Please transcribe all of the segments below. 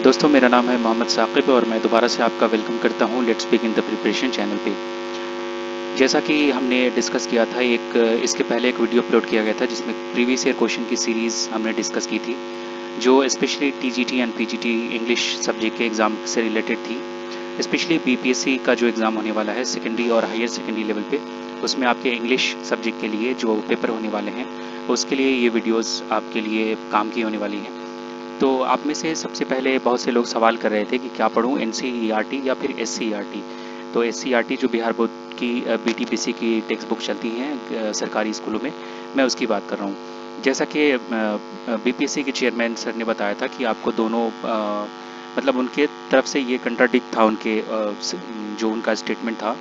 दोस्तों, मेरा नाम है मोहम्मद साकिब और मैं दोबारा से आपका वेलकम करता हूँ let's begin the preparation channel पे। जैसा कि हमने डिस्कस किया था, इसके पहले एक वीडियो अपलोड किया गया था जिसमें प्रीवियस ईयर क्वेश्चन की सीरीज़ हमने डिस्कस की थी, जो specially TGT and PGT English subject के एग्ज़ाम से रिलेटेड थी। स्पेशली बीपीएससी का जो एग्ज़ाम होने वाला है सेकेंडरी और हायर सेकेंडरी लेवल पे, उसमें आपके इंग्लिश सब्जेक्ट के लिए जो पेपर होने वाले हैं, उसके लिए ये वीडियोज़ आपके लिए काम की होने वाली हैं। तो आप में से सबसे पहले बहुत से लोग सवाल कर रहे थे कि क्या पढूं, एनसीईआरटी या फिर एससीईआरटी। तो एससीईआरटी जो बिहार बोर्ड की बीटीपीसी की टेक्स्ट बुक चलती हैं सरकारी स्कूलों में, मैं उसकी बात कर रहा हूँ। जैसा कि बीपीएससी के चेयरमैन सर ने बताया था कि आपको दोनों मतलब उनके तरफ से ये कंट्राडिक्ट था, जो उनका स्टेटमेंट था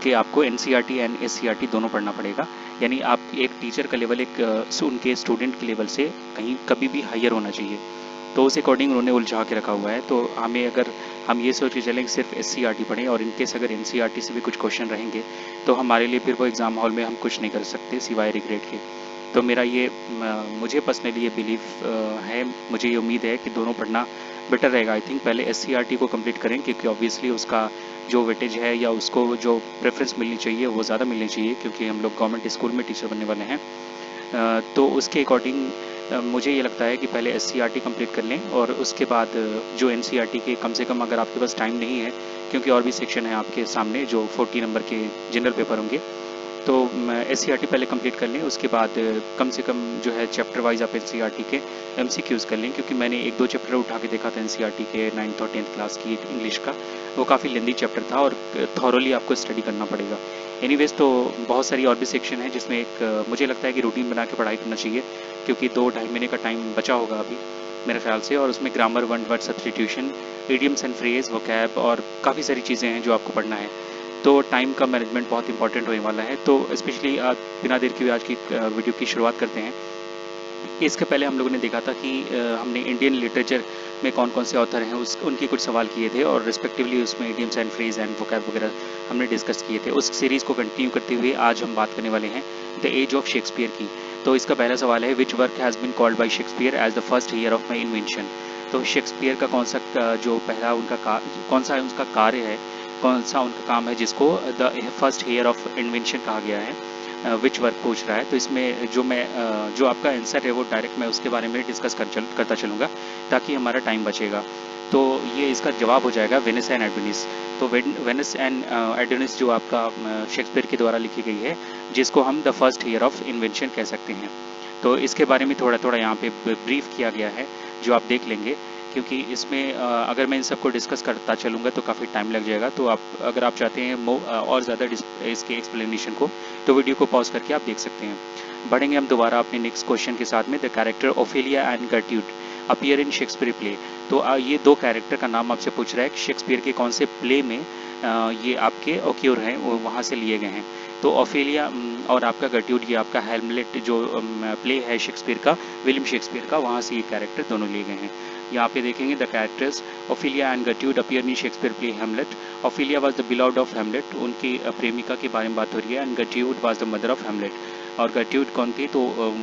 कि आपको एनसीईआरटी एंड एससीईआरटी दोनों पढ़ना पड़ेगा। यानी आप एक टीचर का लेवल उनके स्टूडेंट के लेवल से कहीं कभी भी हायर होना चाहिए। तो उस अकॉर्डिंग उन्होंने उलझा के रखा हुआ है। तो हमें, अगर हम ये सोच के चलें कि सिर्फ एससीईआरटी पढ़ें और इनकेस अगर एनसीईआरटी से भी कुछ क्वेश्चन रहेंगे, तो हमारे लिए फिर वो एग्ज़ाम हॉल में हम कुछ नहीं कर सकते सिवाय रिग्रेट के। तो मुझे पर्सनली ये बिलीव है, मुझे ये उम्मीद है कि दोनों पढ़ना बेटर रहेगा। आई थिंक पहले एससीईआरटी को कंप्लीट करें, क्योंकि ऑब्वियसली उसका जो वेटेज है या उसको जो प्रेफरेंस मिलनी चाहिए वो ज़्यादा मिलनी चाहिए, क्योंकि हम लोग गवर्नमेंट स्कूल में टीचर बनने वाले हैं। तो उसके अकॉर्डिंग मुझे ये लगता है कि पहले एससीईआरटी कंप्लीट कर लें और उसके बाद जो एनसीईआरटी के, कम से कम अगर आपके पास टाइम नहीं है, क्योंकि और भी सेक्शन है आपके सामने जो 40 नंबर के जनरल पेपर होंगे, तो एससीईआरटी पहले कंप्लीट कर लें। उसके बाद कम से कम जो है चैप्टर वाइज आप एनसीईआरटी के एमसीक्यूज़ कर लें, क्योंकि मैंने एक दो चैप्टर उठा के देखा था एनसीईआरटी के 9th और 10th क्लास की इंग्लिश का। वो काफ़ी लेंदी चैप्टर था और थॉरोली आपको स्टडी करना पड़ेगा। एनीवेज, तो बहुत सारी और भी सेक्शन है जिसमें मुझे लगता है कि रूटीन बना के पढ़ाई करना चाहिए, क्योंकि 2-2.5 महीने का टाइम बचा होगा अभी मेरे ख्याल से। और उसमें grammar, one word substitution, idioms and phrase, vocab और काफ़ी सारी चीज़ें हैं जो आपको पढ़ना है। तो टाइम का मैनेजमेंट बहुत इंपॉर्टेंट होने वाला है। तो स्पेशली आज बिना देर किए आज की वीडियो की शुरुआत करते हैं। इसके पहले हम लोगों ने देखा था कि हमने इंडियन लिटरेचर में कौन कौन से ऑथर हैं उनके कुछ सवाल किए थे, और रिस्पेक्टिवली उसमें idioms and phrase and vocab वगैरह हमने डिस्कस किए थे। उस सीरीज़ को कंटिन्यू करते हुए आज हम बात करने वाले हैं द एज ऑफ शेक्सपियर की। तो इसका पहला सवाल है, which work has been called by Shakespeare as the first year of my invention. तो शेक्सपियर का जो पहला कौन सा उनका कार्य है, कौन सा उनका काम है जिसको the first year of invention कहा गया है, विच वर्क पूछ रहा है। तो इसमें जो आपका आंसर है वो डायरेक्ट मैं उसके बारे में डिस्कस करता चलूँगा, ताकि हमारा टाइम बचेगा। तो ये इसका जवाब हो जाएगा वेनिस एंड एडोनिस। तो वेनिस एंड एडोनिस जो आपका शेक्सपियर के द्वारा लिखी गई है, जिसको हम the first year of invention कह सकते हैं। तो इसके बारे में थोड़ा थोड़ा यहाँ पे ब्रीफ किया गया है, जो आप देख लेंगे, क्योंकि इसमें अगर मैं इन सबको डिस्कस करता चलूँगा तो काफ़ी टाइम लग जाएगा। तो अगर आप चाहते हैं और ज़्यादा इसके एक्सप्लेनेशन को, तो वीडियो को पॉज करके आप देख सकते हैं। बढ़ेंगे हम दोबारा अपने नेक्स्ट क्वेश्चन के साथ में। द कैरेक्टर ओफेलिया एंड गर्ट्यूड अपीयर इन शेक्सपियर प्ले। तो ये दो कैरेक्टर का नाम आपसे पूछ रहा है कि शेक्सपियर के कौन से प्ले में ये आपके ओक्योर हैं, वो वहाँ से लिए गए हैं। तो ओफेलिया और आपका गर्ट्यूड, ये आपका हेमलेट जो प्ले है शेक्सपियर का, विलियम शेक्सपियर का, वहाँ से ये कैरेक्टर दोनों लिए गए हैं। यहाँ पे देखेंगे द कैरेक्टर्स ओफेलिया एंड गर्ट्यूड appear in Shakespeare play Hamlet. Ophelia was the beloved of Hamlet, उनकी प्रेमिका के बारे में बात हो रही है। एंड गर्ट्यूड was the mother of Hamlet, और गर्ट्यूड कौन थी, तो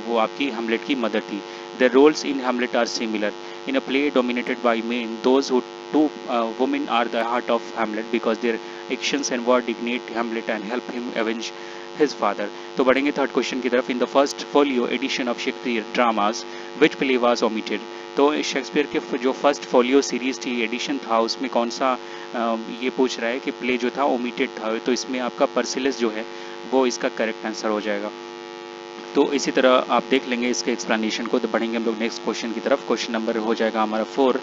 वो आपकी हेमलेट की मदर थी। The roles in Hamlet are similar in a play dominated by men, those who two women are the heart of Hamlet because their actions and word dignate Hamlet and help him avenge his father। तो बढ़ेंगे third question की तरफ। In the first folio edition of Shakespeare dramas which play was omitted. तो Shakespeare के जो first folio series थी, edition था, उसमें कौन सा ये पूछ रहा है कि प्ले जो था ओमिटेड था। तो इसमें आपका परसिलस जो है वो इसका करेक्ट आंसर हो जाएगा। तो इसी तरह आप देख लेंगे इसके एक्सप्लेनेशन को। तो बढ़ेंगे हम लोग नेक्स्ट क्वेश्चन की तरफ। क्वेश्चन नंबर हो जाएगा हमारा 4,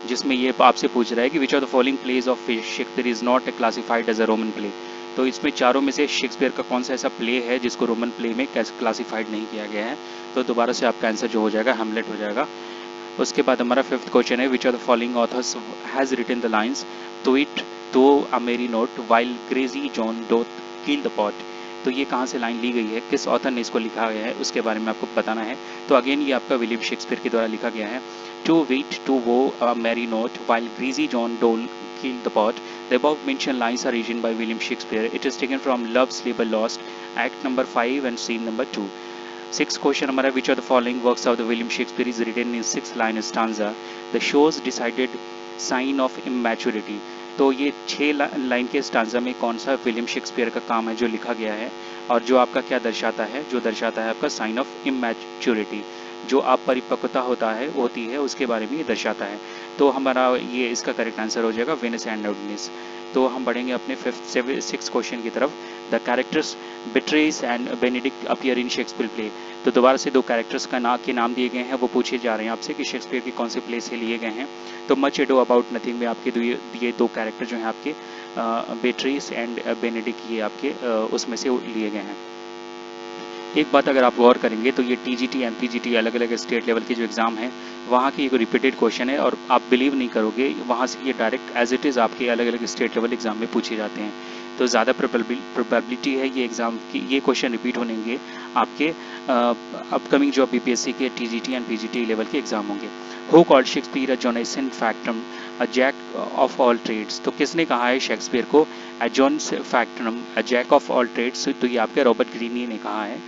जिसमें ये आपसे पूछ रहा है कि which of the following plays of Shakespeare is not classified as a Roman play. तो इसमें चारों में से शेक्सपियर का कौन सा ऐसा प्ले है जिसको रोमन प्ले में क्लासिफाइड नहीं किया गया है। तो दोबारा से आपका आंसर जो हो जाएगा हेमलेट हो जाएगा। उसके बाद हमारा फिफ्थ क्वेश्चन है, which of the following authors has written the lines to it to a merry note while greasy Joan doth kill the pot. तो ये कहाँ से लाइन ली गई है, किस ऑथर ने इसको लिखा गया है, उसके बारे में आपको बताना है। तो अगेन ये आपका विलियम शेक्सपियर के द्वारा लिखा गया है। To wait to woe a merry note while greasy John Dole killed the pot. The above mentioned lines are written by William Shakespeare. It is taken from Love's Labour Lost, Act number 5 and scene number 2. Sixth question हमारा, which of the following works of the William Shakespeare is written in 6 line stanza? The show's decided sign of immaturity. तो ये 6 line के stanza में कौन सा William Shakespeare का काम है जो लिखा गया है और जो आपका क्या दर्शाता है, जो दर्शाता है आपका साइन ऑफ इमैच्योरिटी, जो आप परिपक्वता होती है उसके बारे में ये दर्शाता है। तो हमारा ये इसका करेक्ट आंसर हो जाएगा वेनिस एंड एडोनिस। तो हम बढ़ेंगे अपने 6th क्वेश्चन की तरफ। The characters Beatrice and Benedict appear in Shakespeare play. तो दोबारा से 2 कैरेक्टर्स के नाम दिए गए हैं, वो पूछे जा रहे हैं आपसे कि शेक्सपियर के कौन से प्ले से लिए गए हैं। तो मच एडो अबाउट नथिंग में आपके ये 2 कैरेक्टर जो हैं आपके बेट्रेस एंड बेनेडिक्ट, ये आपके उसमें से लिए गए हैं। एक बात अगर आप गौर करेंगे तो ये टीजीटी एमपीजीटी अलग अलग स्टेट लेवल के जो एग्ज़ाम हैं वहाँ की एक रिपीटेड क्वेश्चन है, और आप बिलीव नहीं करोगे वहाँ से ये डायरेक्ट एज इट इज़ आपके अलग अलग स्टेट लेवल एग्ज़ाम में पूछे जाते हैं। तो ज़्यादा प्रोबेबिलिटी है ये एग्ज़ाम की ये क्वेश्चन रिपीट होने के आपके अपकमिंग जो बीपीएससी के टीजीटी एंड पीजीटी लेवल के एग्ज़ाम होंगे। Who called Shakespeare a Johannes factotum a jack of all trades. तो किसने कहा है शेक्सपियर को John factotum a jack of all trades? तो ये आपके रॉबर्ट ग्रीनी ने कहा है।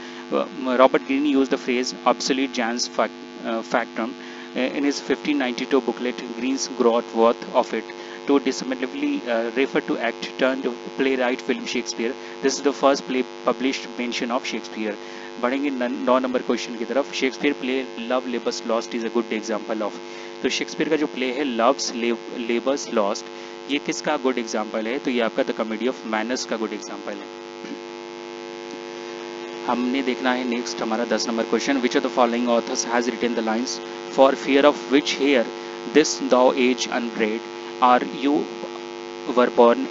Robert Greene used the phrase obsolete Jan's factum in his 1592 booklet Greene's Growth Worth of It to dismissive refer to act turned playwright William Shakespeare. This is the first play published mention of Shakespeare. बढ़ेंगे 9 number question की तरफ। Shakespeare play love labours lost is a good example of. तो Shakespeare का जो play है loves labours lost, ये किसका good example है? तो ये आपका द कॉमेडी ऑफ मैनर्स का गुड एग्जाम्पल है। हमने देखना है नेक्स्ट हमारा 10 number question. Which of the following authors has written the lines for fear of which hear this thou age unbred ere you were born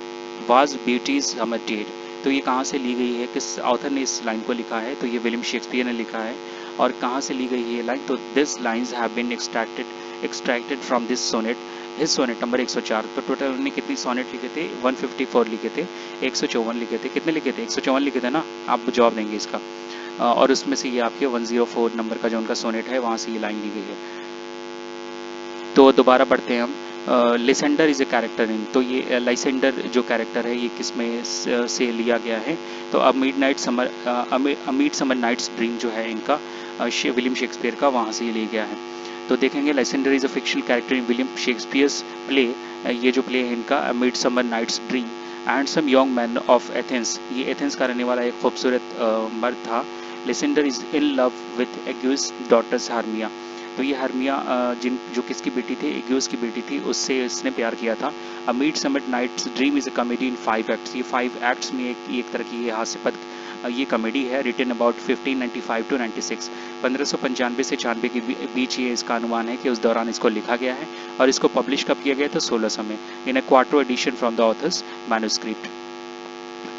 was beauty's summer dead. तो ये कहाँ से ली गई है, किस ऑथर ने इस लाइन को लिखा है? तो ये विलियम शेक्सपियर ने लिखा है। और कहाँ से ली गई है ये लाइन? तो this lines have been extracted from this sonnet, his sonnet number 104। तो टोटल उन्होंने कितनी सोनेट लिखे थे? 154 लिखे थे, 154 लिखे थे। कितने लिखे थे? 154 लिखे थे ना, आप जवाब देंगे इसका। और उसमें से ये आपके 104 नंबर का जो उनका सोनेट है वहाँ से ये लाइन ली गई है। तो दोबारा पढ़ते हैं हम। लिसेंडर इज ए कैरेक्टर इन। तो ये लाइसेंडर जो कैरेक्टर है ये किस में से लिया गया है? तो a midsummer night's dream जो है इनका विलियम शेक्सपियर का, वहाँ से ये लिया गया है। तो देखेंगे Lysander is a fictional character in William Shakespeare's play. ये जो प्ले है इनका a midsummer night's dream and some young man of Athens. ये एथेंस का रहने वाला एक खूबसूरत मर्द था। Lysander is in love with Egeus daughters Hermia. तो ये हार्मिया जो किसकी बेटी थी? एक्यूज की बेटी थी, उससे इसने प्यार किया था। A midsummer night's dream is a comedy in 5 acts. ये 5 एक्ट्स में एक तरह की ये हास्यपद ये कॉमेडी है। रिटन अबाउट 1595 टू 96, 1595 से 96 के बीच ये इसका अनुमान है कि उस दौरान इसको लिखा गया है। और इसको पब्लिश कब किया गया था? 1600 में, in a quarto edition from the author's manuscript.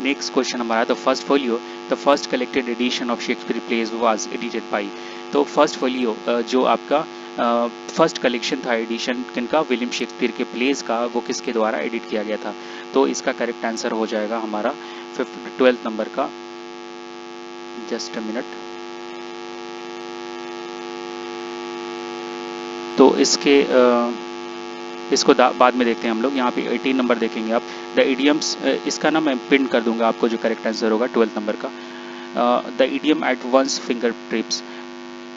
Next question हमारा the first folio the first collected edition of Shakespeare plays was edited by. तो फर्स्ट फोलियो जो आपका फर्स्ट कलेक्शन था एडिशन किनका? विलियम शेक्सपियर के प्लेज का, वो किसके द्वारा एडिट किया गया था? तो इसका करेक्ट आंसर हो जाएगा हमारा 12th नंबर का। Just a minute. तो इसको बाद में देखते हैं हम लोग। यहाँ पे 18 नंबर देखेंगे आप। द इडियम्स, इसका ना मैं पिन कर दूंगा आपको जो करेक्ट आंसर होगा 12th नंबर का। The idiom at one's fingertips.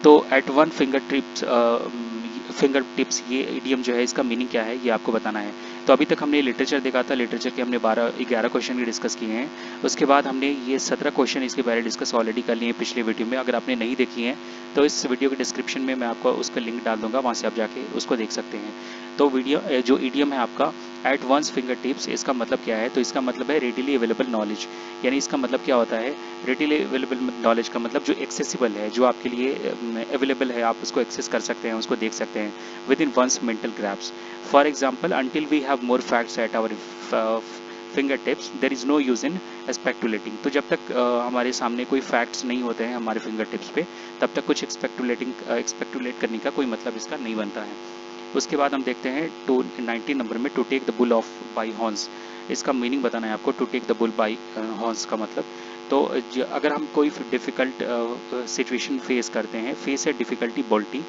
तो एट वन फिंगर टिप्स ये इडियम जो है इसका मीनिंग क्या है ये आपको बताना है। तो अभी तक हमने लिटरेचर देखा था, लिटरेचर के हमने 11 क्वेश्चन भी डिस्कस किए हैं। उसके बाद हमने ये 17 क्वेश्चन इसके बारे में डिस्कस ऑलरेडी कर लिए हैं पिछले वीडियो में। अगर आपने नहीं देखी हैं तो इस वीडियो के डिस्क्रिप्शन में मैं आपको उसका लिंक डाल दूंगा, वहाँ से आप जाके उसको देख सकते हैं। तो वीडियो जो इडियम है आपका एट वंस फिंगर टिप्स, इसका मतलब क्या है? तो इसका मतलब है रेडिली अवेलेबल नॉलेज। यानी इसका मतलब क्या होता है? रेडिली अवेलेबल नॉलेज का मतलब जो एक्सेसिबल है, जो आपके लिए अवेलेबल है, आप उसको एक्सेस कर सकते हैं, उसको देख सकते हैं within one's mental grasps. For example, until we have more facts at our fingertips there is no use in speculating. तो जब तक हमारे सामने कोई फैक्ट्स नहीं होते हैं हमारे फिंगर टिप्स पे, तब तक कुछ एक्सपेक्टुलेट करने का कोई मतलब इसका नहीं बनता है। उसके बाद हम देखते हैं 19 नंबर में to take the bull of by horns. इसका मीनिंग बताना है आपको, to take the bull by horns का मतलब। तो अगर हम कोई डिफ़िकल्ट सिचुएशन फेस करते हैं, फेस है डिफ़िकल्टी बोल्टी,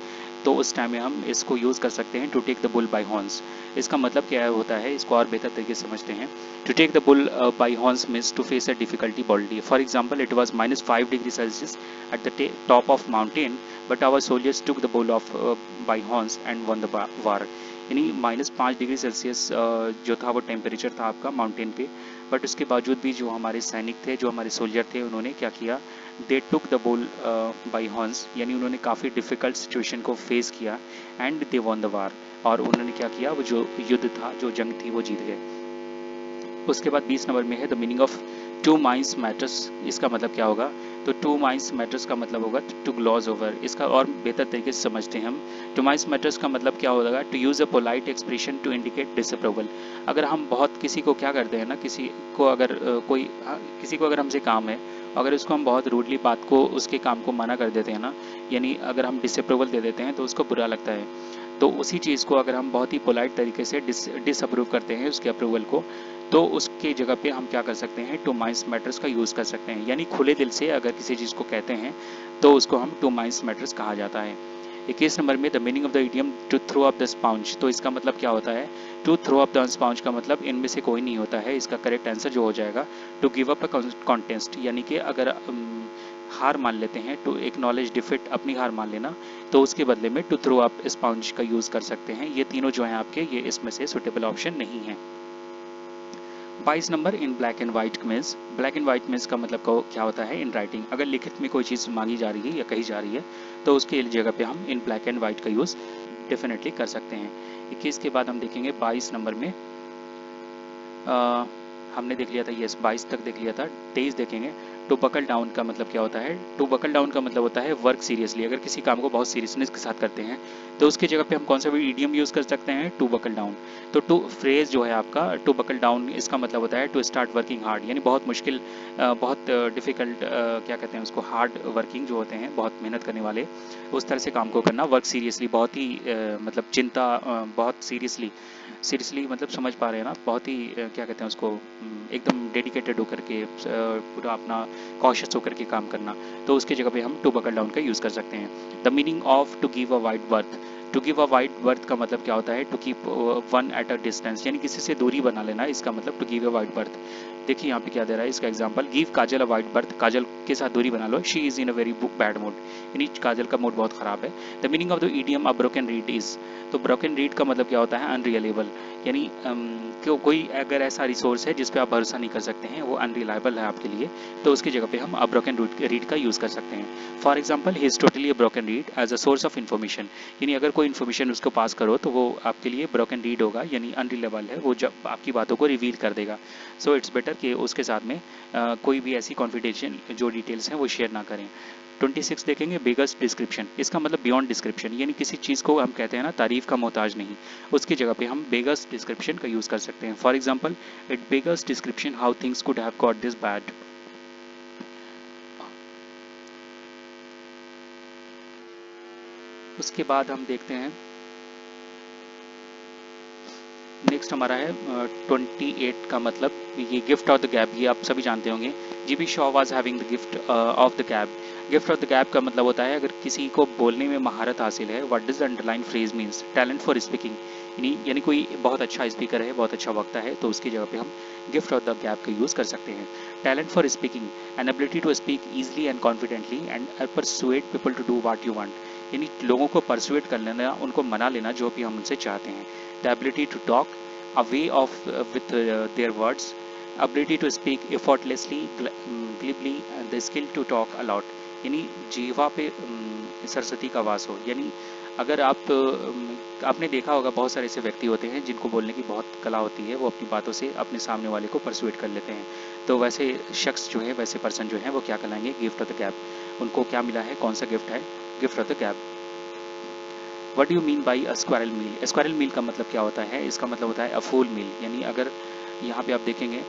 तो उस टाइम में हम इसको यूज़ कर सकते हैं to take the bull by horns. इसका मतलब क्या होता है इसको और बेहतर तरीके से समझते हैं। To take the bull by horns means to face a difficulty boldly. For example, it was -5 degree Celsius at the top of mountain but our soldiers took the bull of by horns and won the war. यानी -5 degree Celsius जो था वो temperature था आपका mountain पे। But उसके बावजूद भी जो हमारे सैनिक थे, जो हमारे सोल्जर थे, उन्होंने क्या किया, they took the bull by horns, यानी उन्होंने काफ़ी डिफ़िकल्ट सिचुएशन को फेस किया and they won the war, और उन्होंने क्या किया, वो जो युद्ध था, जो जंग थी, वो जीत गए। उसके बाद 20 नंबर में है the meaning of two minds matters. इसका मतलब क्या होगा, तो टू माइंड्स मैटर्स का मतलब होगा टू ग्लॉज ओवर। इसका और बेहतर तरीके से समझते हैं हम। टू माइंड्स मैटर्स का मतलब क्या होगा, to use a polite expression to indicate disapproval. अगर हम बहुत किसी को क्या करते हैं ना, किसी को अगर किसी को अगर हमसे काम है, अगर उसको हम बहुत रूडली बात को, उसके काम को मना कर देते हैं ना, यानी अगर हम डिसअप्रूवल दे देते हैं तो उसको बुरा लगता है। तो उसी चीज़ को अगर हम बहुत ही पोलाइट तरीके से डिसअप्रूव करते हैं उसके अप्रूवल को, तो उसके जगह पे हम क्या कर सकते हैं, टू माइंड्स मैटर्स का यूज़ कर सकते हैं। यानी खुले दिल से अगर किसी चीज़ को कहते हैं तो उसको हम टू माइंड्स मैटर्स कहा जाता है। 21 नंबर में the meaning of the idiom to throw up the sponge. तो इसका मतलब क्या होता है, to throw up the sponge का मतलब इनमें से कोई नहीं होता है। इसका करेक्ट आंसर जो हो जाएगा, to give up a contest, यानी कि अगर हार मान लेते हैं, टू एक्नॉलेज डिफीट, अपनी हार मान लेना, तो उसके बदले में टू थ्रो अप स्पॉन्ज का यूज़ कर सकते हैं। ये तीनों जो हैं आपके, ये इसमें से सुटेबल ऑप्शन नहीं है। 22 number in black and white means. Black and white means का मतलब क्या होता है, इन राइटिंग। अगर लिखित में कोई चीज़ मांगी जा रही है या कही जा रही है तो उसके जगह पे हम इन ब्लैक एंड वाइट का यूज़ डेफिनेटली कर सकते हैं। 21 के बाद हम देखेंगे 22 नंबर में, हमने देख लिया था, यस 22 तक देख लिया था। 23 देखेंगे, टू बकल डाउन का मतलब क्या होता है। टू बकल डाउन का मतलब होता है वर्क सीरियसली। अगर किसी काम को बहुत सीरियसनेस के साथ करते हैं तो उसकी जगह पे हम कौन सा भी ईडियम यूज़ कर सकते हैं, टू बकल डाउन। तो टू फ्रेज जो है आपका, टू बकल डाउन, इसका मतलब होता है टू स्टार्ट वर्किंग हार्ड, यानी बहुत मुश्किल, बहुत डिफ़िकल्ट, क्या कहते हैं उसको, हार्ड वर्किंग जो होते हैं, बहुत मेहनत करने वाले, उस तरह से काम को करना। वर्क सीरियसली, बहुत ही मतलब चिंता, बहुत सीरियसली, सीरियसली मतलब समझ पा रहे हैं ना, बहुत ही क्या कहते हैं उसको, एकदम डेडिकेटेड होकर के, पूरा अपना कॉशियस होकर के काम करना। तो उसकी जगह पे हम टू बकल डाउन का यूज़ कर सकते हैं। The meaning of to give a wide berth. To give a wide berth का मतलब क्या होता है, to keep one at a distance, यानी किसी से दूरी बना लेना, इसका मतलब to give a wide berth. देखिए यहाँ पे क्या दे रहा है इसका example, give Kajal a wide berth, Kajal के साथ दूरी बना लो, she is in a very bad mood, यानी काजल का मूड बहुत ख़राब है। The meaning of the idiom a broken read is. तो ब्रोकन रीड का मतलब क्या होता है, अनरियलेबल, यानी कोई अगर ऐसा रिसोर्स है जिस पे आप भरोसा नहीं कर सकते हैं, वो अनरिलायबल है आपके लिए, तो उसकी जगह पे हम अ ब्रोकन रीड का यूज़ कर सकते हैं। For example, he is totally a broken reed as a source of information, यानी अगर कोई इन्फॉर्मेशन उसको पास करो तो वो आपके लिए ब्रोकन रीड होगा, यानी अनरिलायबल है, वो जब आपकी बातों को रिवील कर देगा। सो इट्स बेटर कि उसके साथ में कोई भी ऐसी कॉन्फिडेंशियल जो डिटेल्स हैं वो शेयर ना करें। 26 देखेंगे, बिगेस्ट डिस्क्रिप्शन। इसका मतलब बियॉन्ड डिस्क्रिप्शन, यानी किसी चीज़ को हम कहते हैं ना, तारीफ का मोहताज नहीं, उसकी जगह पे हम बिगेस्ट डिस्क्रिप्शन का यूज़ कर सकते हैं। For example, it biggest description how things could have got this bad. उसके बाद हम देखते हैं, नेक्स्ट हमारा है 28 का मतलब, ये गिफ्ट ऑफ द गैप, ये आप सभी जानते होंगे। GB Shaw was having the gift of the gap. Gift of the gap का मतलब होता है अगर किसी को बोलने में महारत हासिल है। What does the underline phrase means, talent for speaking, यानी कोई बहुत अच्छा स्पीकर है, बहुत अच्छा वक्ता है, तो उसकी जगह पे हम गिफ्ट ऑफ द गैप का यूज़ कर सकते हैं। Talent for speaking, an ability to speak easily and confidently and persuade people to do what you want, यानी लोगों को परसुएड कर लेना, उनको मना लेना जो भी हम उनसे चाहते हैं। The ability to talk a way of with their words, ability to speak effortlessly, glibly, and the skill to talk a lot, यानी जीवा पे सरस्वती का वास हो, यानी अगर आप आपने देखा होगा बहुत सारे ऐसे व्यक्ति होते हैं जिनको बोलने की बहुत कला होती है, वो अपनी बातों से अपने सामने वाले को परसुएट कर लेते हैं। तो वैसे शख्स जो है, वैसे पर्सन जो है, वो क्या कहलाएंगे, गिफ्ट ऑफ द गैप। उनको क्या मिला है, कौन सा गिफ्ट है, gift of the gab. What do you mean by a square meal. Square meal का मतलब क्या होता है, इसका मतलब होता है अ फुल मील, यानी अगर यहाँ पे आप देखेंगे,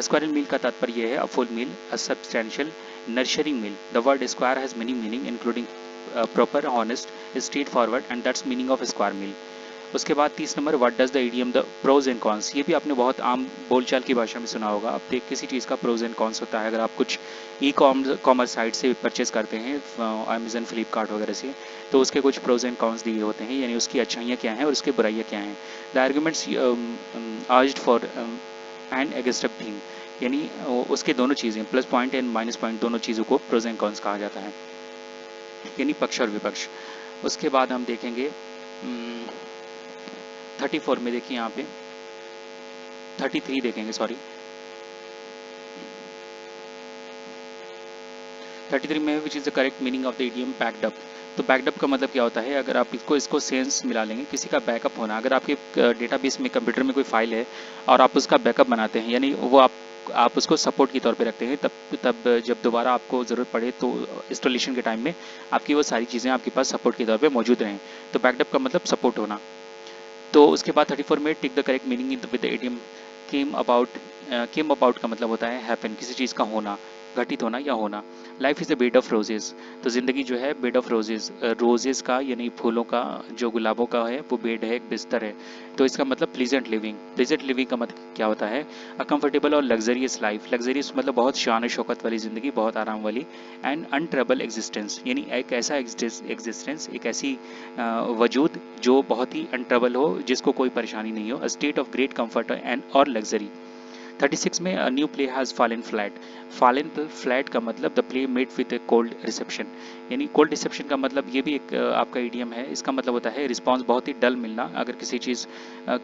स्क्वायरल मील का तात्पर्य है a full meal, a substantial nurturing meal. The word square has many meaning including proper, honest, straightforward, and that's meaning of square meal. उसके बाद 30 number, what does the idiom the pros and cons. ये भी आपने बहुत आम बोलचाल की भाषा में सुना होगा। अब देख, किसी चीज़ का प्रोज एंड कॉन्स होता है। अगर आप कुछ ई कॉमर्स साइट से परचेज करते हैं, अमेजन, फ्लिपकार्ट वगैरह से, तो उसके कुछ प्रोज एंड कॉन्स दिए होते हैं, यानी उसकी अच्छाइयाँ क्या हैं और उसकी बुराइयाँ क्या हैं। The arguments urged for and against a thing, यानी उसके दोनों चीज़ें, plus point and minus point, दोनों चीज़ों को प्रोज एंड कॉन्स कहा जाता है, यानी पक्ष और विपक्ष। उसके बाद हम देखेंगे 34 में देखिए यहाँ पे 33 देखेंगे, सॉरी 33 में which is the correct meaning of the idiom backed up. तो बैकड अप का मतलब क्या होता है, अगर आप इसको सेंस मिला लेंगे, किसी का बैकअप होना। अगर आपके डेटाबेस में कंप्यूटर में कोई फाइल है और आप उसका बैकअप बनाते हैं, यानी वो आप उसको सपोर्ट के तौर पे रखते हैं, तब जब दोबारा आपको ज़रूरत पड़े तो इंस्टॉलेशन के टाइम में आपकी वो सारी चीज़ें आपके पास सपोर्ट के तौर पे मौजूद रहें। तो बैकअप का मतलब सपोर्ट होना। तो उसके बाद 34 में tick the correct meaning with the idiom came about. Came about का मतलब होता है हैपन, किसी चीज़ का होना, घटित होना या होना। Life is a bed of roses. तो ज़िंदगी जो है बेड ऑफ रोजेज, रोजेज का यानी फूलों का, जो गुलाबों का है वो बेड है, एक बिस्तर है। तो इसका मतलब प्लीजेंट लिविंग। प्लीजेंट लिविंग का मतलब क्या होता है, अ कंफर्टेबल और लग्जरियस लाइफ। लग्जरियस मतलब बहुत शान शौकत वाली ज़िंदगी, बहुत आराम वाली। एंड अनट्रबल एग्जिस्टेंस, यानी एक ऐसा एग्जिस्टेंस, एक ऐसी वजूद जो बहुत ही अनट्रबल हो, जिसको कोई परेशानी नहीं हो। A state of great comfort and और लग्जरी। 36 में a new play has fallen flat. Fallen flat का मतलब the play made with A cold reception. यानी कोल्ड रिसेप्शन का मतलब ये भी एक आपका इडियम है। इसका मतलब होता है रिस्पांस बहुत ही डल मिलना। अगर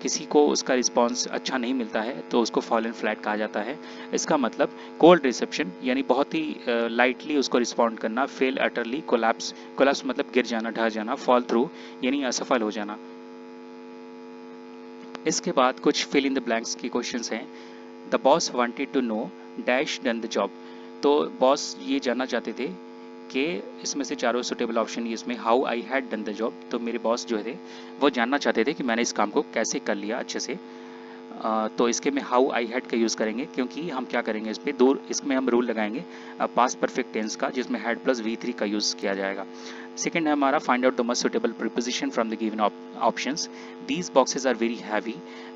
किसी को उसका रिस्पांस अच्छा नहीं मिलता है तो उसको फॉलन फ्लैट कहा जाता है। इसका मतलब कोल्ड रिसेप्शन यानी बहुत ही लाइटली उसको रिस्पॉन्ड करना। Fail utterly, collapse. कोलैप्स मतलब गिर जाना, ढह जाना। फॉल थ्रू यानी असफल हो जाना। इसके बाद कुछ फिल इन द ब्लैंक्स के क्वेश्चंस हैं। The boss wanted to know dash done the job. तो बॉस ये जानना चाहते थे कि इसमें से चारों सुटेबल ऑप्शन ये इसमें how I had done the job. तो मेरे बॉस जो थे वो जानना चाहते थे कि मैंने इस काम को कैसे कर लिया अच्छे से। तो इसके में हाउ आई हैड का यूज़ करेंगे, क्योंकि हम क्या करेंगे इस पर दो, इसमें हम रूल लगाएंगे पास्ट परफेक्ट टेंस का, जिसमें हैड प्लस V3 का यूज़ किया जाएगा। सेकंड है हमारा find out the most suitable preposition from the given options. These boxes are very heavy,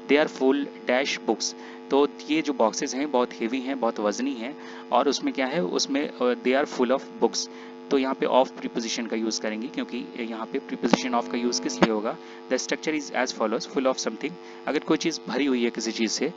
they are full dash books. तो ये जो बॉक्सेस हैं बहुत हेवी हैं, बहुत वजनी हैं, और उसमें क्या है, उसमें they are full of books. तो यहाँ पे ऑफ प्रीपोजिशन का यूज़ करेंगे, क्योंकि यहाँ पे प्रीपोजिशन ऑफ का यूज़ किस लिए होगा। The structure is as follows, full of something. अगर कोई चीज़ भरी हुई है किसी चीज़ से,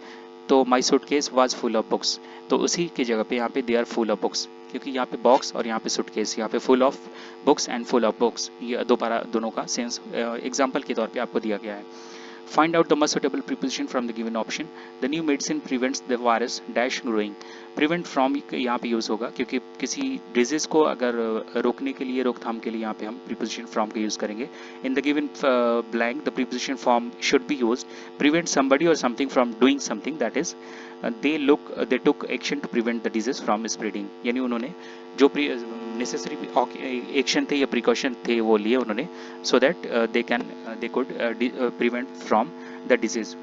तो my suitcase was full of books. तो उसी की जगह पे यहाँ पे they are full of books, क्योंकि यहाँ पे बॉक्स और यहाँ पे सूटकेस, यहाँ पे full of books and full of books, ये दोबारा दोनों का सेंस एग्जाम्पल के तौर पे आपको दिया गया है। Find out the most suitable preposition from the given option. The new medicine prevents the virus dash growing. Prevent from यहाँ पे यूज़ होगा, क्योंकि किसी डिजीज को अगर रोकने के लिए, रोकथाम के लिए यहाँ पे हम preposition from का यूज़ करेंगे। In the given blank, the preposition from should be used. Prevent somebody or something from doing something, that is, they took action to prevent the disease from spreading. यानी उन्होंने जो necessary action थे या precaution थे वो लिए उन्होंने, so that they could prevent from the disease.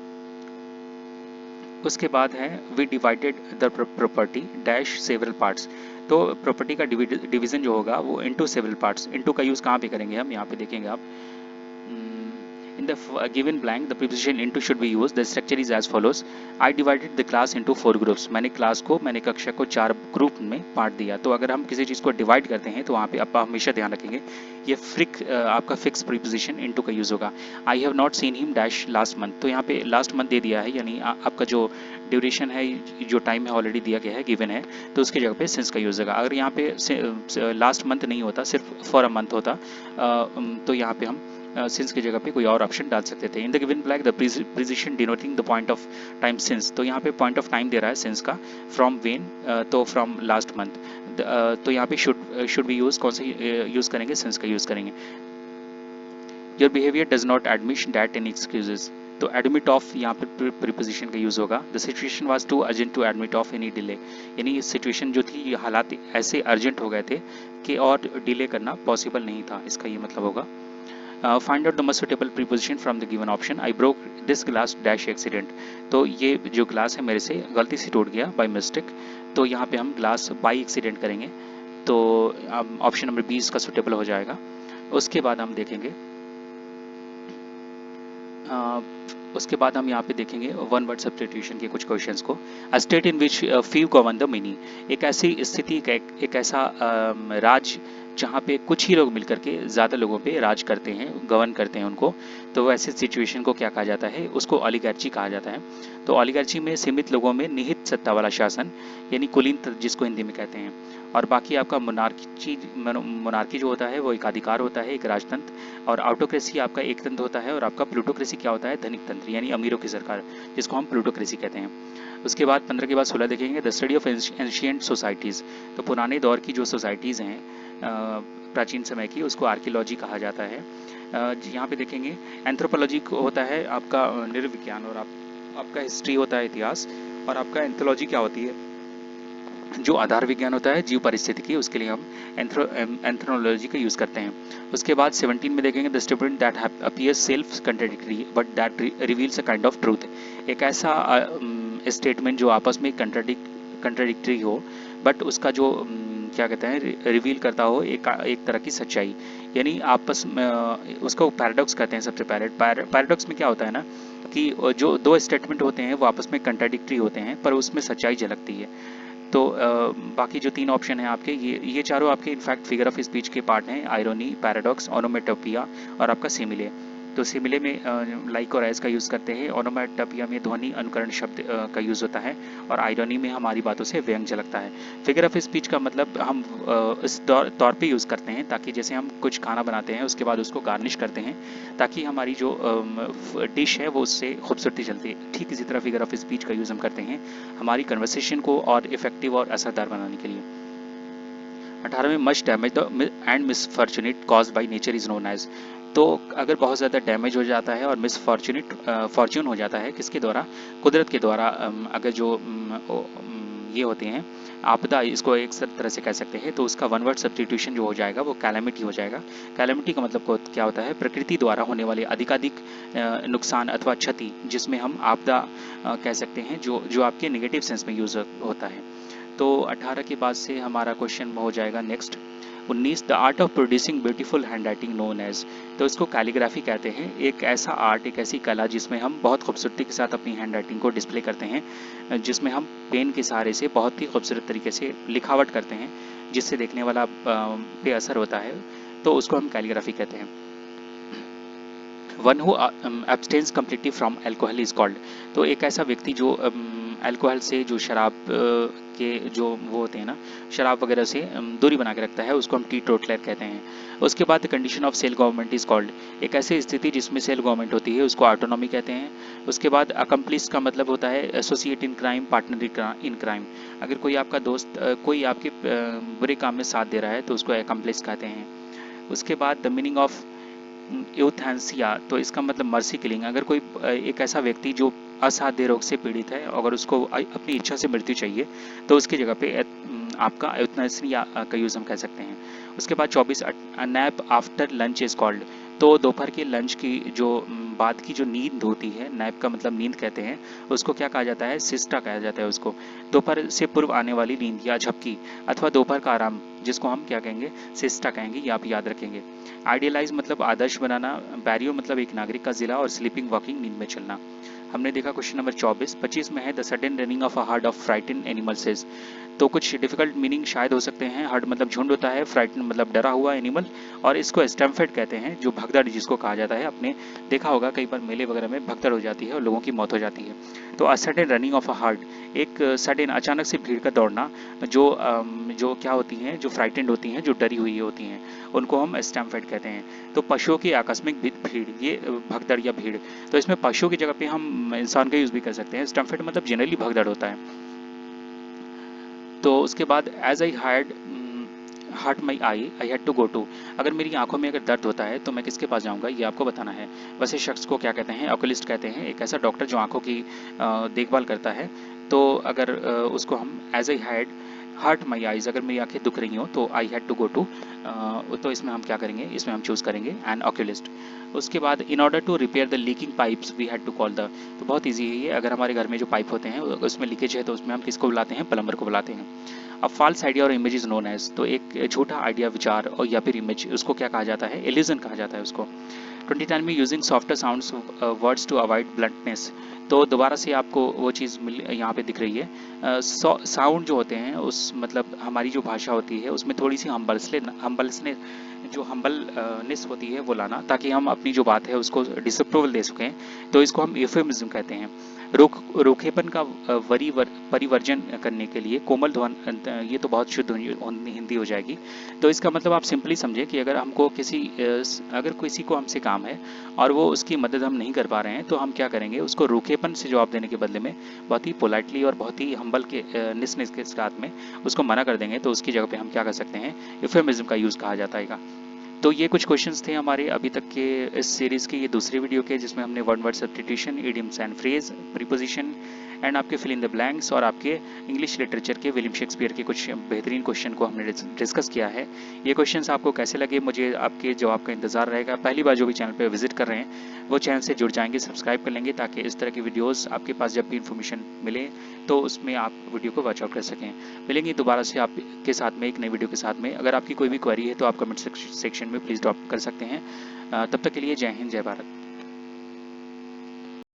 उसके बाद है we divided the property dash several parts. तो प्रॉपर्टी का डिवीजन जो होगा वो इनटू सेवरल पार्ट्स। इनटू का यूज़ कहाँ पे करेंगे हम, यहाँ पे देखेंगे आप। In the given blank, the preposition into should be used. The structure is as follows. I divided the class into 4 groups. मैंने कक्षा को 4 ग्रुप में बांट दिया। तो अगर हम किसी चीज़ को डिवाइड करते हैं तो वहाँ पे आप हमेशा ध्यान रखेंगे ये आपका फिक्स प्रीपोजिशन into का यूज़ होगा। I have not seen him dash last month। तो यहाँ पे लास्ट मंथ दे दिया है, यानी आपका जो ड्यूरेशन है, जो टाइम है ऑलरेडी दिया गया है, गिवन है, तो उसकी जगह पे सिंस का यूज़ होगा। अगर यहाँ पे लास्ट मंथ नहीं होता, सिर्फ फॉर अ मंथ होता, तो यहाँ पे हम सिंस की जगह पे कोई और ऑप्शन डाल सकते थे। In the given blank the preposition denoting the point of time since. तो यहाँ पे पॉइंट ऑफ टाइम दे रहा है सिंस का, फ्रॉम वेन, तो फ्रॉम लास्ट मंथ। तो यहाँ पे शुड बी यूज, कौन सा यूज़ करेंगे, सिंस का यूज़ करेंगे। Your behaviour does not admit that any excuses. तो एडमिट ऑफ यहाँ पे प्रीपोजिशन का यूज़ होगा। The situation was too urgent to admit of any delay. यानी सिचुएशन जो थी, हालात ऐसे अर्जेंट हो गए थे कि और डिले करना पॉसिबल नहीं था, इसका ये मतलब होगा। Find out the most suitable preposition from the given option. I broke this glass dash accident. तो ये जो ग्लास है मेरे से गलती से टूट गया, बाय मिस्टेक। तो यहाँ पे हम ग्लास बाई एक्सीडेंट करेंगे, तो ऑप्शन नंबर 20 का सुटेबल हो जाएगा। उसके बाद हम देखेंगे उसके बाद हम यहाँ पे देखेंगे वन वर्ड सब्स्टिट्यूशन के कुछ क्वेश्चंस को। A state in which few govern the many. एक ऐसी स्थिति, एक ऐसा राज्य जहाँ पे कुछ ही लोग मिलकर के ज़्यादा लोगों पे राज करते हैं, गवर्न करते हैं उनको। तो वैसे सिचुएशन को क्या कहा जाता है, उसको ओलिगार्ची कहा जाता है। तो ओलिगार्ची में सीमित लोगों में निहित सत्ता वाला शासन, यानी कुलीन जिसको हिंदी में कहते हैं, और बाकी आपका मोनार्की जो होता है वो एक अधिकार होता है, एक राजतंत्र, और ऑटोक्रेसी आपका एक तंत्र होता है, और आपका प्लूटोक्रेसी क्या होता है, धनिक तंत्र यानी अमीरों की सरकार, जिसको हम प्लूटोक्रेसी कहते हैं। उसके बाद 15 के बाद 16 देखेंगे the study of ancient societies. तो पुराने दौर की जो सोसाइटीज़ हैं प्राचीन समय की, उसको आर्कियोलॉजी कहा जाता है। यहाँ पे देखेंगे एंथ्रोपोलॉजी होता है आपका निर्विज्ञान, और आपका हिस्ट्री होता है इतिहास, और आपका एंथोलॉजी क्या होती है, जो आधार विज्ञान होता है जीव परिस्थितिकी, उसके लिए हम एंथ्रोनोलॉजी का यूज़ करते हैं। उसके बाद 17 में देखेंगे the statement that appears self contradictory but that reveals a kind of truth. एक ऐसा स्टेटमेंट जो आपस में कंट्राडिक्टरी हो, बट उसका जो क्या कहते हैं रिवील करता हो एक तरह की सच्चाई, यानी आपस में उसको पैराडॉक्स कहते हैं। सबसे पहले पैराडॉक्स में क्या होता है ना कि जो दो स्टेटमेंट होते हैं वो आपस में कंट्राडिक्टरी होते हैं, पर उसमें सच्चाई झलकती है। तो बाकी जो 3 ऑप्शन हैं आपके, ये चारों आपके इनफैक्ट फिगर ऑफ स्पीच के पार्ट हैं, आयरोनी, पैराडॉक्स, ओनोमेटोपिया और आपका सिमिले। तो सिमिले में लाइक और एज का यूज़ करते हैं, ओनोमेटोपिया में ध्वनि अनुकरण शब्द का यूज़ होता है, और आयरोनी में हमारी बातों से व्यंग झलकता है। फिगर ऑफ स्पीच का मतलब हम इस तौर पे यूज़ करते हैं ताकि जैसे हम कुछ खाना बनाते हैं उसके बाद उसको गार्निश करते हैं ताकि हमारी जो डिश है वो उससे खूबसूरती चलती है, ठीक इसी तरह फिगर ऑफ स्पीच का यूज़ हम करते हैं हमारी कन्वर्सेशन को और इफेक्टिव और असरदार बनाने के लिए। 18 में much damage and misfortunate caused by nature is known as. तो अगर बहुत ज़्यादा डैमेज हो जाता है और मिसफॉर्चुनेट फॉर्च्यून हो जाता है किसके द्वारा, कुदरत के द्वारा, अगर जो ये होते हैं आपदा, इसको एक तरह से कह सकते हैं, तो उसका वन वर्ड सब्स्टिट्यूशन जो हो जाएगा वो कैलेमिटी हो जाएगा। कैलेमिटी का मतलब क्या होता है, प्रकृति द्वारा होने वाले अधिकाधिक नुकसान अथवा क्षति, जिसमें हम आपदा कह सकते हैं, जो आपके नेगेटिव सेंस में यूज़ होता है। तो 18 के बाद से हमारा क्वेश्चन हो जाएगा next 19 the art of producing beautiful handwriting known as. तो इसको कैलीग्राफी कहते हैं, एक ऐसा आर्ट, एक ऐसी कला जिसमें हम बहुत खूबसूरती के साथ अपनी हैंड राइटिंग को डिस्प्ले करते हैं, जिसमें हम पेन के सहारे से बहुत ही खूबसूरत तरीके से लिखावट करते हैं, जिससे देखने वाला पे असर होता है, तो उसको हम कैलीग्राफी कहते हैं। One who abstains completely from alcohol is called. तो एक ऐसा व्यक्ति जो अल्कोहल से, जो शराब के जो वो होते हैं ना, शराब वगैरह से दूरी बना के रखता है, उसको हम टी टोटलर कहते हैं। उसके बाद condition of self government is called. एक ऐसी स्थिति जिसमें सेल्फ गवर्नमेंट होती है उसको ऑटोनॉमी कहते हैं। उसके बाद अकम्प्लिस का मतलब होता है associate in crime, partner in crime. अगर कोई आपका दोस्त कोई आपके बुरे काम में साथ दे रहा है तो उसको अकम्प्लिस कहते हैं। उसके बाद द मीनिंग ऑफ यूथैंसिया, तो इसका मतलब मर्सी किलिंग। अगर कोई एक ऐसा व्यक्ति जो असाध्य रोग से पीड़ित है, अगर उसको अपनी इच्छा से मृत्यु चाहिए तो उसकी जगह पे आपका यूथैंसिया का यूज़ हम कह सकते हैं। उसके बाद 24 nap after lunch is called. तो दोपहर के लंच की जो बाद की जो नींद होती है, नैप का मतलब नींद कहते हैं, उसको क्या कहा जाता है, सिस्टा कहा जाता है उसको। दोपहर से पूर्व आने वाली नींद या झपकी अथवा दोपहर का आराम, जिसको हम क्या कहेंगे, सिस्टा कहेंगे, ये आप याद रखेंगे। आइडियलाइज मतलब आदर्श बनाना, बैरियो मतलब एक नागरिक का जिला, और स्लीपिंग वॉकिंग नींद में चलना। हमने देखा क्वेश्चन नंबर 25 में है the sudden running of a herd of frighten animals is. तो कुछ डिफिकल्ट मीनिंग शायद हो सकते हैं। हर्ड मतलब झुंड होता है, फ्राइटन मतलब डरा हुआ एनिमल, और इसको स्टैम्फर्ड कहते हैं, जो भगदड़ जिसको कहा जाता है। आपने देखा होगा कई बार मेले वगैरह में भगदड़ हो जाती है और लोगों की मौत हो जाती है। तो a sudden running of a herd, एक सडन अचानक से भीड़ का दौड़ना, जो क्या होती हैं, जो फ्राइटेंड होती हैं, जो डरी हुई होती हैं, उनको हम स्टैम्फर्ड कहते हैं। तो पशुओं की आकस्मिक भीड़, ये भगदड़ या भीड़। तो इसमें पशुओं की जगह पे हम इंसान का यूज़ भी कर सकते हैं। स्टैम्फर्ड मतलब जनरली भगदड़ होता है। तो उसके बाद as I had hurt my eye had to go go. अगर मेरी आंखों में अगर दर्द होता है तो मैं किसके पास जाऊंगा, ये आपको बताना है। वैसे शख्स को क्या कहते हैं, ऑकुलिस्ट कहते हैं, एक ऐसा डॉक्टर जो आंखों की देखभाल करता है। तो अगर उसको हम as I had hurt my eyes, अगर मेरी आंखें दुख रही हो तो I had to go to, तो इसमें हम क्या करेंगे, इसमें हम चूज़ करेंगे एन ऑक्यूलिस्ट। उसके बाद in order to repair the leaking pipes we had to call the. तो बहुत ईजी है ये। अगर हमारे घर में जो पाइप होते हैं उसमें लीकेज है तो उसमें हम किसको बुलाते हैं, प्लम्बर को बुलाते हैं। अब फॉल्स आइडिया और इमेज इज नोन एज, तो एक झूठा आइडिया, विचार और या फिर इमेज, उसको क्या कहा जाता है, इल्यूजन कहा जाता है उसको। 29 में using softer sounds words to avoid bluntness. तो दोबारा से आपको वो चीज़ यहाँ पे दिख रही है। साउंड जो होते हैं उस मतलब हमारी जो भाषा होती है उसमें थोड़ी सी हम्बलनेस, जो हम्बलनेस होती है वो लाना, ताकि हम अपनी जो बात है उसको डिसअप्रूवल दे सकें। तो इसको हम यूफेमिज्म कहते हैं। रूखेपन का परिवर्जन करने के लिए कोमल ध्वनि, ये तो बहुत शुद्ध हिंदी हो जाएगी। तो इसका मतलब आप सिंपली समझे कि अगर हमको अगर किसी को हमसे काम है और वो उसकी मदद हम नहीं कर पा रहे हैं, तो हम क्या करेंगे, उसको रूखेपन से जवाब देने के बदले में बहुत ही पोलाइटली और बहुत ही हम्बल के निस्नेस के साथ में उसको मना कर देंगे। तो उसकी जगह पे हम क्या कर सकते हैं, इफेमिज्म का यूज़ कहा जाता है। तो ये कुछ क्वेश्चंस थे हमारे अभी तक के इस सीरीज़ के, ये दूसरे वीडियो के, जिसमें हमने one word substitution, idioms and phrase, preposition and आपके फिल इन द ब्लैंक्स और आपके इंग्लिश लिटरेचर के विलियम शेक्सपियर के कुछ बेहतरीन क्वेश्चन को हमने डिस्कस किया है। ये क्वेश्चंस आपको कैसे लगे, मुझे आपके जवाब का इंतजार रहेगा। पहली बार जो भी चैनल पर विजिट कर रहे हैं वो चैनल से जुड़ जाएंगे, सब्सक्राइब कर लेंगे, ताकि इस तरह की वीडियोज़ आपके पास जब भी इन्फॉर्मेशन मिले तो उसमें आप वीडियो को वॉच आउट कर सकें। मिलेंगे दोबारा से आपके साथ में एक नई वीडियो के साथ में। अगर आपकी कोई भी क्वेरी है तो आप कमेंट सेक्शन में प्लीज़ ड्रॉप कर सकते हैं। तब तक के लिए जय हिंद, जय भारत।